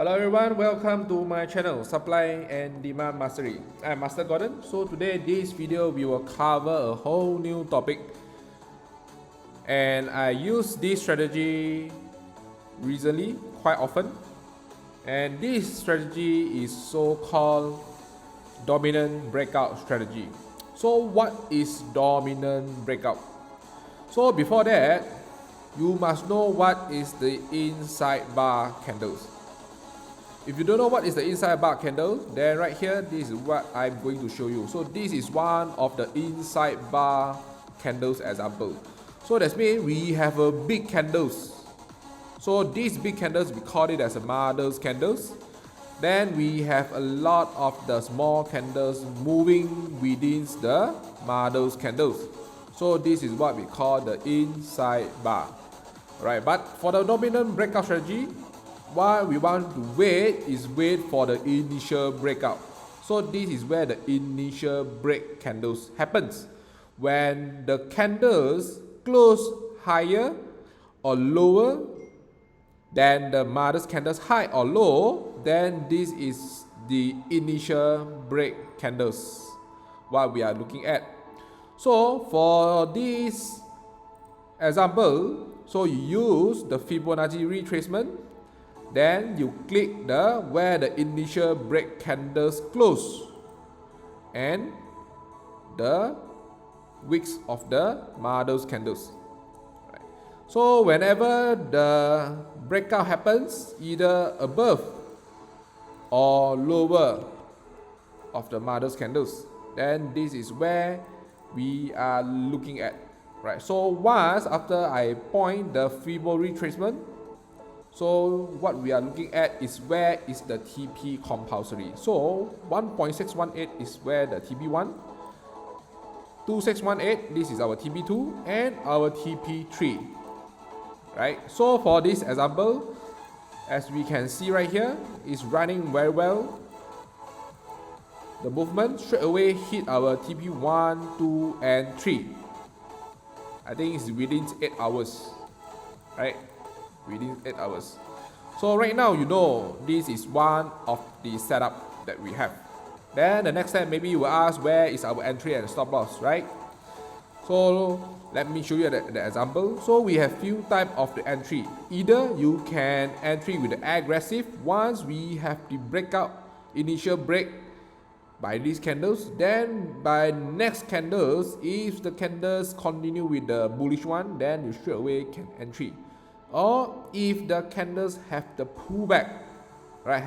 Hello everyone, welcome to my channel Supply and Demand Mastery. I'm Master Gordon. So today this video we will cover a whole new topic, and I use this strategy recently quite often, and this strategy is so-called dominant breakout strategy. So what is dominant breakout? So before that, you must know what is the inside bar candles. If you don't know what is the inside bar candle, then right here, this is what I'm going to show you. So this is one of the inside bar candles example. So that means we have a big candles. So these big candles, we call it as a mother's candles. Then we have a lot of the small candles moving within the mother's candles. So this is what we call the inside bar. Right, but for the dominant breakout strategy, what we want to wait for the initial breakout. So this is where the initial break candles happens. When the candles close higher or lower than the mother's candles high or low, then this is the initial break candles what we are looking at. So for this example, so you use the Fibonacci retracement. Then you click where the initial break candles close and the wicks of the mother's candles. Right. So whenever the breakout happens, either above or lower of the mother's candles, then this is where we are looking at. Right. So once after I point the Fibonacci retracement, so what we are looking at is where is the TP compulsory. So 1.618 is where the TP1, 2618, this is our TP2 and our TP3. Right. So for this example, as we can see right here, is running very well. The movement straight away hit our TP1, 2 and 3. I think it's within 8 hours. Right. Within 8 hours. So right now, you know, this is one of the setup that we have. Then the next step, maybe you will ask where is our entry and stop loss, right? So let me show you the example. So we have few type of the entry. Either you can entry with the aggressive. Once we have the breakout, initial break by these candles, then by next candles, if the candles continue with the bullish one, then you straight away can entry. Or if the candles have the pullback, right,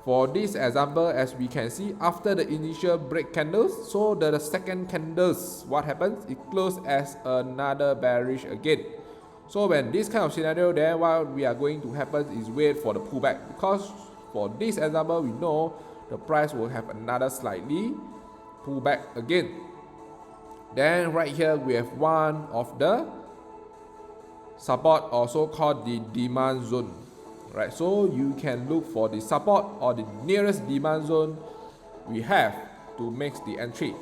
for this example, as we can see, after the initial break candles, so the second candles, what happens? It closes as another bearish again. So when this kind of scenario, then what we are going to happen is wait for the pullback, because for this example, we know the price will have another slightly pullback again. Then right here, we have one of the support, also called the demand zone, right? So you can look for the support or the nearest demand zone we have to make the entry,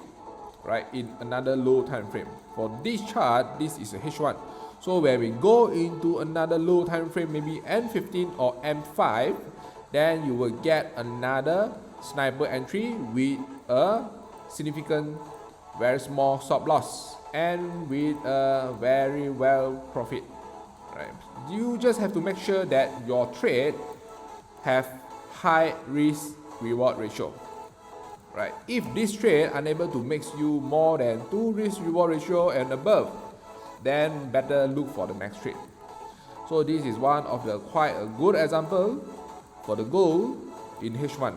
right, in another low time frame. For this chart, this is a H1. So when we go into another low time frame, maybe M15 or M5, then you will get another sniper entry with a significant, very small stop loss and with a very well profit. Right. You just have to make sure that your trade have high risk reward ratio. Right. If this trade unable to make you more than 2 risk reward ratio and above, then better look for the next trade. So this is one of the quite a good example for the gold in H1.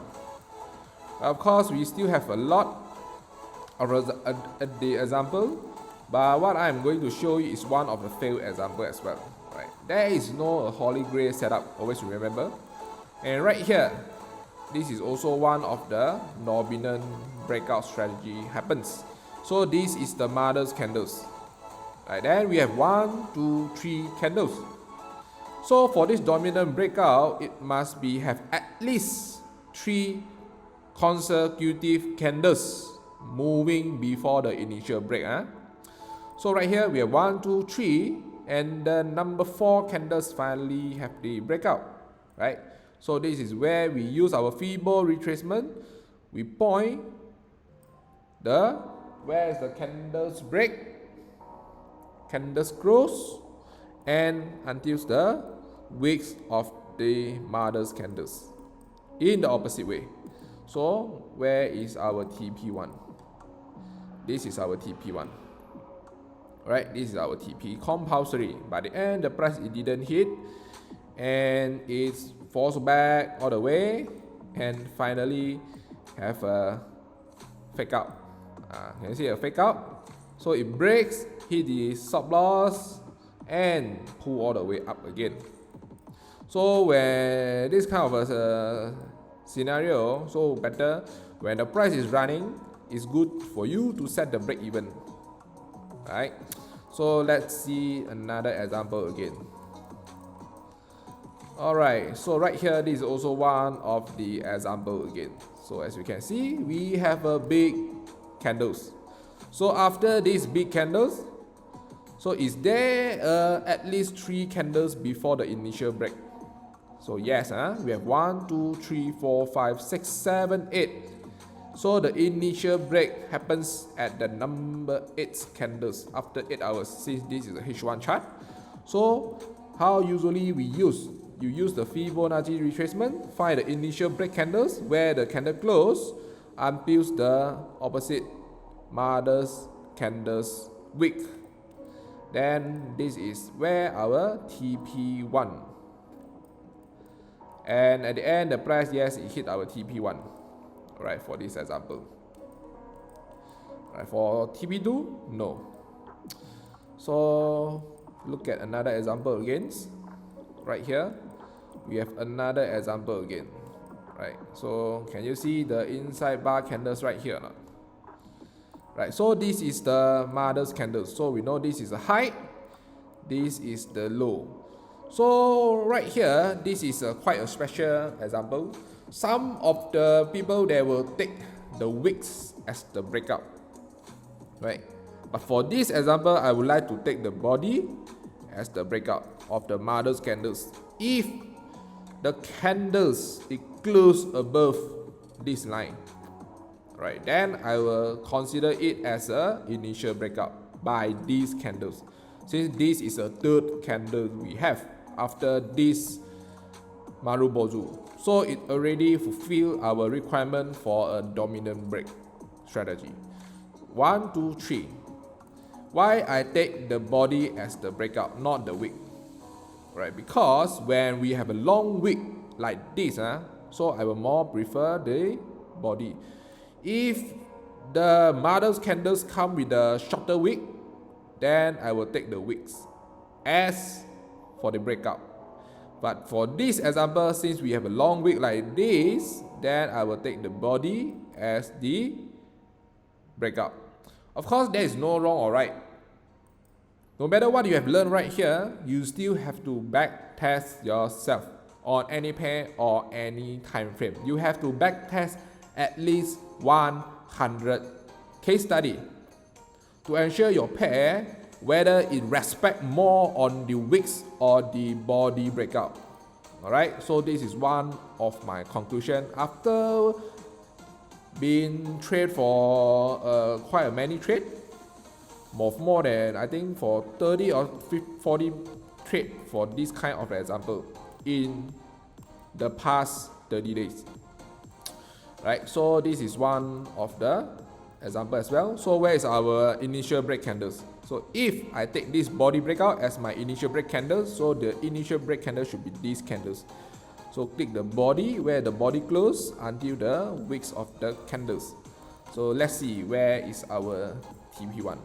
Of course, we still have a lot of the example, but what I'm going to show you is one of the failed example as well. Right. There is no holy grail setup, always remember. And right here, this is also one of the dominant breakout strategy happens. So this is the mother's candles. Right. Then we have 1, 2, 3 candles. So for this dominant breakout, it must be have at least 3 consecutive candles moving before the initial break. So right here we have 1, 2, 3. And the number 4 candles finally have the breakout, right? So this is where we use our Fibo retracement. We point the where is the candles break, candles close, and until the wicks of the mother's candles in the opposite way. So where is our TP1? This is our TP1. Right, this is our TP compulsory. By the end, the price it didn't hit, and it falls back all the way, and finally have a fake out. Can you see a fake out? So it breaks, hit the stop loss, and pull all the way up again. So when this kind of a scenario, so better when the price is running, it's good for you to set the break even. Right, so let's see another example again. Alright, so right here, this is also one of the example again. So as you can see, we have a big candles. So after these big candles, so is there at least 3 candles before the initial break? So yes, we have 1, 2, 3, 4, 5, 6, 7, 8. So the initial break happens at the number 8 candles after 8 hours, since this is a H1 chart. So how usually we use? You use the Fibonacci retracement, find the initial break candles where the candle close until the opposite mother's candles wick. Then this is where our TP1. And at the end, the price, yes, it hit our TP1. Alright, for this example. Right, for TP2, no. So look at another example again. Right here, we have another example again. Right, so can you see the inside bar candles right here or not? Right, so this is the mother's candles. So we know this is a high, this is the low. So right here, this is quite a special example. Some of the people, they will take the wicks as the breakout, right? But for this example, I would like to take the body as the breakout of the mother's candles. If the candles it close above this line, right, then I will consider it as a initial breakout by these candles, since this is a third candle we have after this Marubozu. So it already fulfilled our requirement for a dominant break strategy. 1, 2, 3. Why I take the body as the breakout, not the wick? Right, because when we have a long wick like this, so I will more prefer the body. If the mother's candles come with a shorter wick, then I will take the wicks as for the breakout. But for this example, since we have a long wick like this, then I will take the body as the breakout. Of course, there is no wrong or right. No matter what you have learned right here, you still have to back test yourself on any pair or any time frame. You have to back test at least 100 case study to ensure your pair whether it respect more on the wicks or the body breakout. Alright, so this is one of my conclusion after being trade for quite a many trade, more than I think for 30 or 40 trade for this kind of example in the past 30 days. Right, so this is one of the example as well. So where is our initial break candles? So if I take this body breakout as my initial break candle, so the initial break candle should be these candles. So click the body where the body close until the wicks of the candles. So let's see where is our TP1.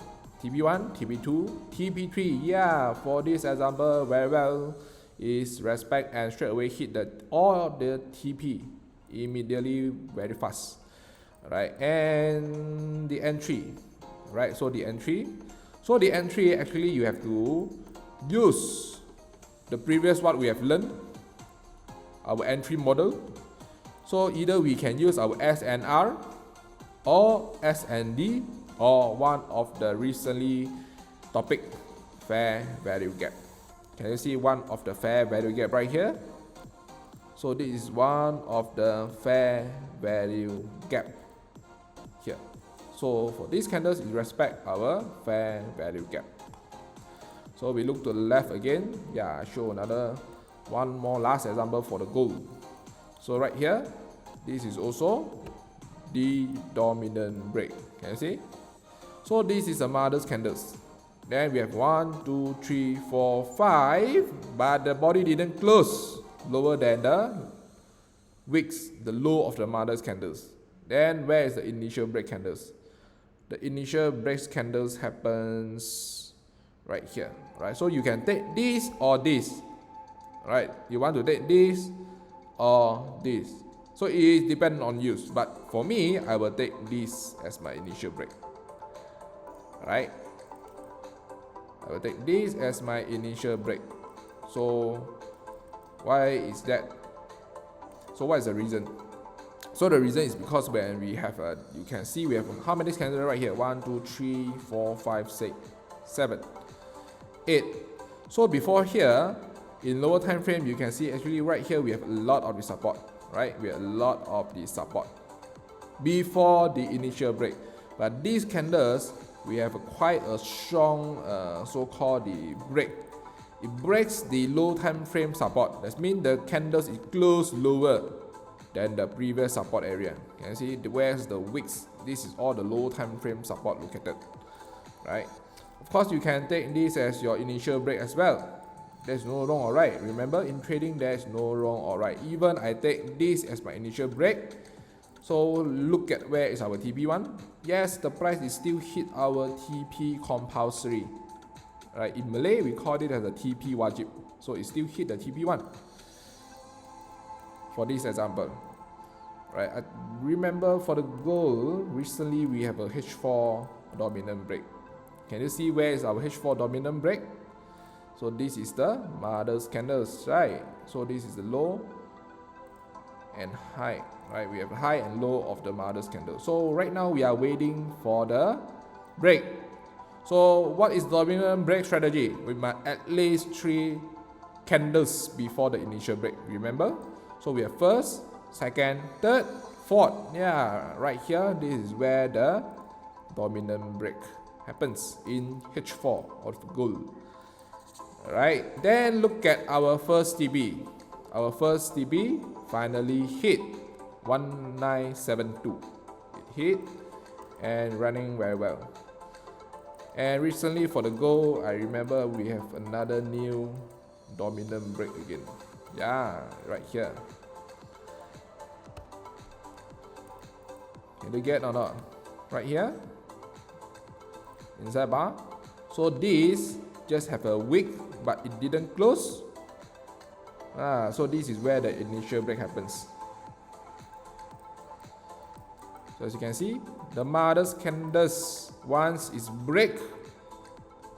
TP1, TP2, TP3. Yeah, for this example very well is respect and straight away hit all the TP immediately very fast. Right, and the entry. Right, so the entry. So the entry actually you have to use the previous what we have learned, our entry model. So either we can use our SNR or SND or one of the recently topic fair value gap. Can you see one of the fair value gap right here? So this is one of the fair value gap here. So for these candles, it respect our fair value gap. So we look to the left again. Yeah, I show another one more last example for the gold. So right here, this is also the dominant break. Can you see? So this is the mother's candles. Then we have 1, 2, 3, 4, 5, but the body didn't close lower than the wicks, the low of the mother's candles. Then where is the initial break candles? The initial break candles happens right here, right? So you can take this or this, right? You want to take this or this. So it depends on you, but for me, I will take this as my initial break, right? I will take this as my initial break. So why is that? So what is the reason? So the reason is because when we have you can see we have how many candles right here? 1, 2, 3, 4, 5, 6, 7, 8. So before here, in lower time frame, you can see actually right here we have a lot of the support, right? We have a lot of the support before the initial break. But these candles, we have quite a strong so-called the break. It breaks the low time frame support. That means the candles is closed lower than the previous support area. Can you see where's the wicks? This is all the low time frame support located, right? Of course, you can take this as your initial break as well. There's no wrong or right. Remember, in trading, there's no wrong or right. Even I take this as my initial break. So look at where is our TP1. Yes, the price is still hit our TP compulsory. Right, in Malay, we call it as a TP wajib. So it still hit the TP1. For this example. Right, I remember for the gold, recently we have a H4 dominant break. Can you see where is our H4 dominant break? So this is the mother's candles, right? So this is the low and high, right? We have high and low of the mother's candle. So right now we are waiting for the break. So what is dominant break strategy? We must at least 3 candles before the initial break. Remember? So we have first, second, third, fourth. Yeah, right here. This is where the dominant break happens in H4 of gold. Alright, then look at our first TP. Our first TP finally hit 1972. It hit and running very well. And recently for the gold, I remember we have another new dominant break again. Yeah, right here. Can you get or not? Right here. Inside bar. So this just have a wick, but it didn't close. So this is where the initial break happens. So as you can see, the mother's candles, once is break,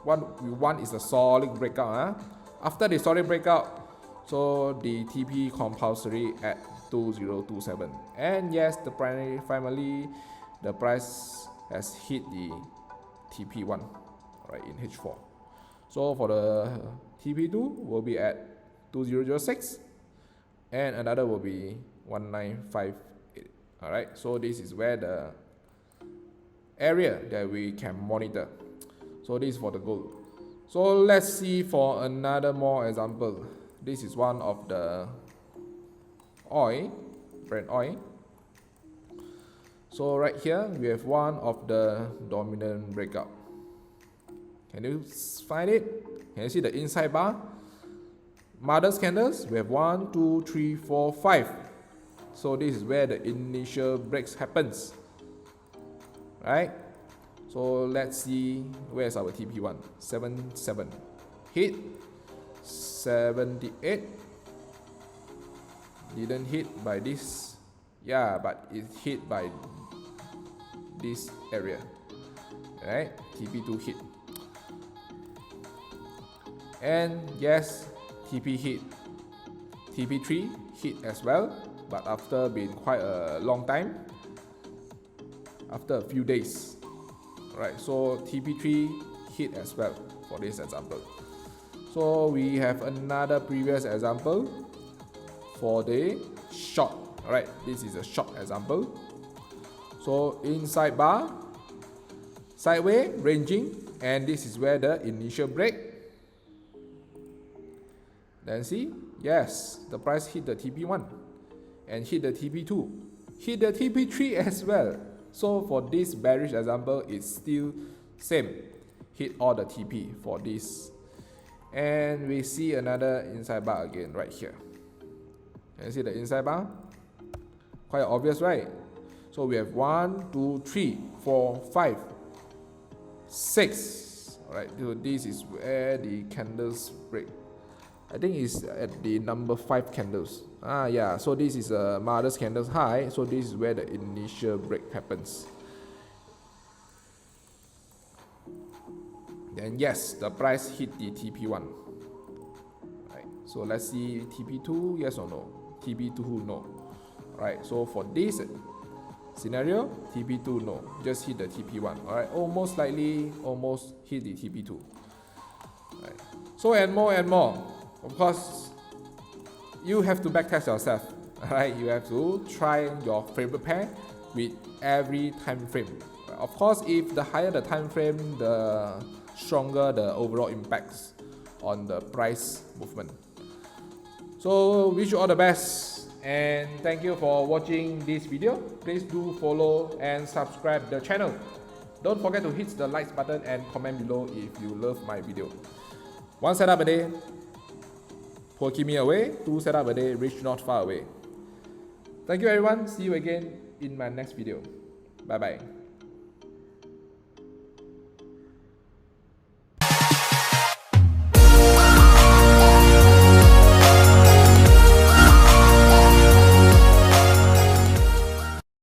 what we want is a solid breakout. After the solid breakout, so the TP compulsory at 2027. And yes, the primary finally the price has hit the TP1, right, in H4. So for the TP2 will be at 2006 and another will be 1958. Alright, so this is where the area that we can monitor. So this is for the gold. So let's see for another more example. This is one of the oil, Brent oil. So right here we have one of the dominant breakout. Can you find it? Can you see the inside bar? Mother's candles, we have 1, 2, 3, 4, 5. So this is where the initial breaks happens. Right? So let's see where's our TP1. 77. Hit. 78. Didn't hit by this. Yeah, but it hit by this area. Right? TP2 hit. And yes, TP hit. TP3 hit as well, but after being quite a long time, after a few days. Right, so TP3 hit as well for this example. So we have another previous example for the short. Alright, this is a short example. So inside bar, sideways, ranging, and this is where the initial break. Then see, yes, the price hit the TP1 and hit the TP2, hit the TP3 as well. So for this bearish example, it's still same, hit all the TP for this. And we see another inside bar again right here. Can you see the inside bar? Quite obvious, right? So we have 1, 2, 3, 4, 5, 6. Alright, so this is where the candles break. I think it's at the number 5 candles. Yeah, so this is a mother's candles high. So this is where the initial break happens. Then yes, the price hit the TP1. Right, so let's see TP2, yes or no? TP2, no. Right, so for this scenario, TP2, no. Just hit the TP1. Alright, almost slightly, almost hit the TP2. Right. So and more and more. Of course, you have to backtest yourself. Alright, you have to try your favorite pair with every time frame. Of course, if the higher the time frame, the stronger the overall impacts on the price movement. So wish you all the best, and thank you for watching this video. Please do follow and subscribe the channel. Don't forget to hit the like button and comment below if you love my video. One setup a day, pour keep me away. 2 setup a day, reach not far away. Thank you everyone. See you again in my next video. Bye bye.